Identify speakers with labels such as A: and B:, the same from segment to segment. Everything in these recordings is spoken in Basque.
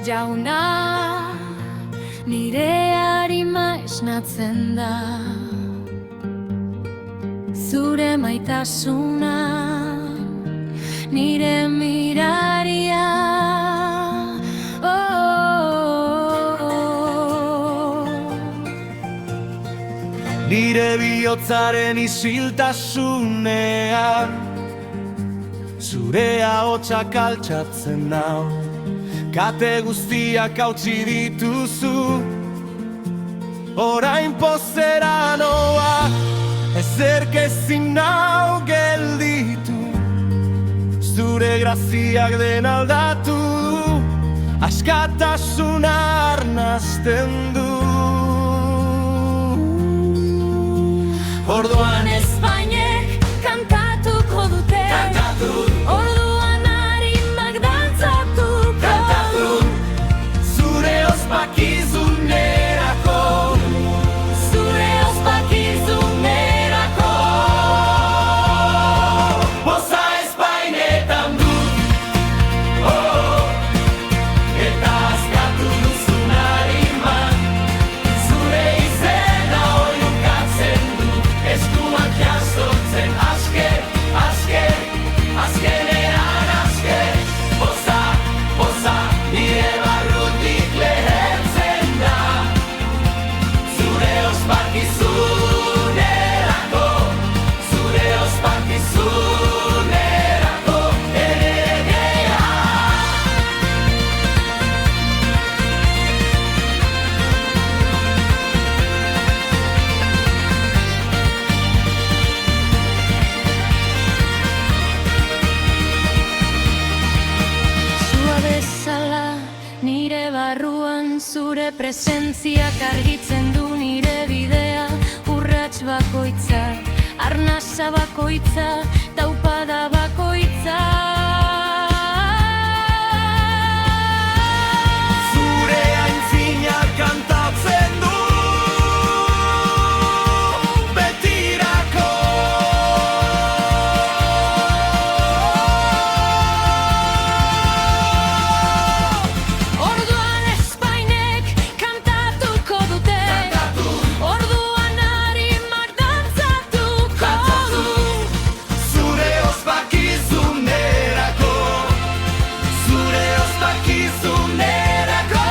A: jauna, nire arima esnatzen da. Zure maitasuna, nire miraria.
B: Nire bihotzaren isiltasunean, zure ahotsak altxatzen nau. Kate guztiak hautsi dituzu, orain pozera noa. Ezerk ezin nau gelditu, zure graziak den aldatu du, askatasuna arnasten du.
A: Orduan Espainek kantatuko dute, orduan harimak dantzatuko du.
B: Zure ospakizunerako,
A: zure ospakizunerako.
B: Poza Espainetan du, eta askatu duzun hariman, zure izena oihukatzen du, eskuak jasotzen asker, asker, azkenean asker. Poza, poza, nire barrutik lehertzen da, zure ospakizunerako, zure ospakizunerako eregea.
A: Zua bezala nire barruan, zure presentziak argitzen du nire bidea. Urrats bakoitza, arnasa bakoitza, taupada bakoitza.
B: Zure aintzinak kantatzen du, betirako.
A: Orduan Espainek kantatuko dute, orduan harimak dantzatuko du.
B: Zure ospakizunerako, zure ospakizunerako.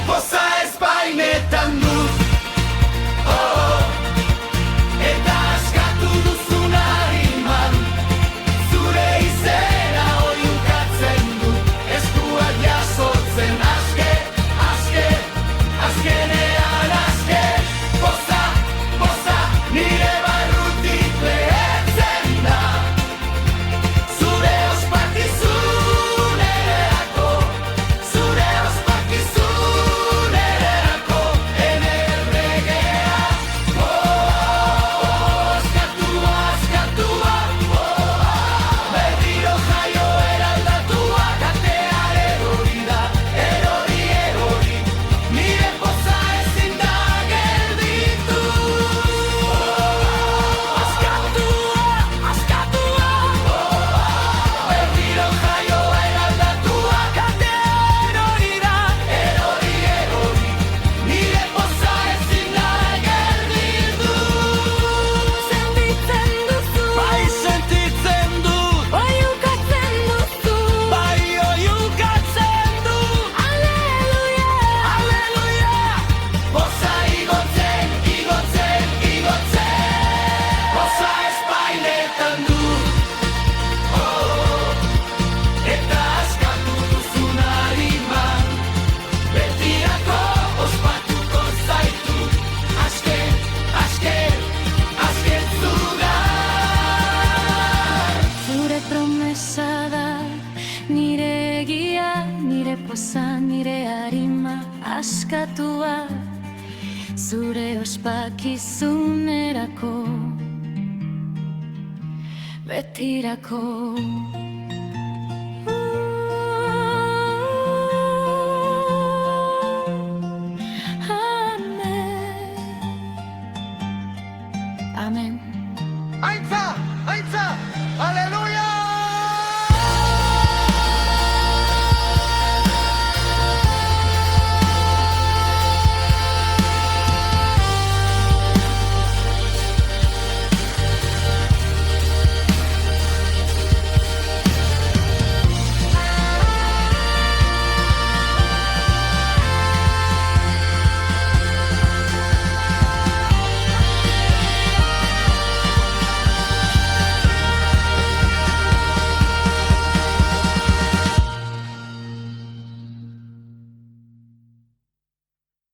B: Poza Espainetan du, eta askatu duzun hariman, zure izena oihukatzen du, eskuak jasotzen asker, asker, azkenean asker. Poza, poza, nire barrutik lehertzen da, zure ospakizunerako, zure ospakizunerako enerregea. Askatua, askatua, berriro jaio eraldatua, katea erori da, erori, erori, nire poza ezin da gelditu. Askatua, askatua, berriro jaio eraldatua, katea erori da, erori, erori, nire poza ezin da gelditu.
A: Sentitzen duzu,
B: Bai sentitzen dut,
A: oihukatzen duzu.
B: bai oihukatzen dut.
A: Aleluia,
B: Aleluia! Poza igotzen, igotzen, igotzen. Poza Espainetan du, eta askatu duzun hariman, betirako ospatuko zaitu, asker, asker, asker zugar.
A: zure promesa da, nire egia, nire poza, nire harima askatua. Zure ospakizunerako, betirako. Amen. Amen.
B: Aintza!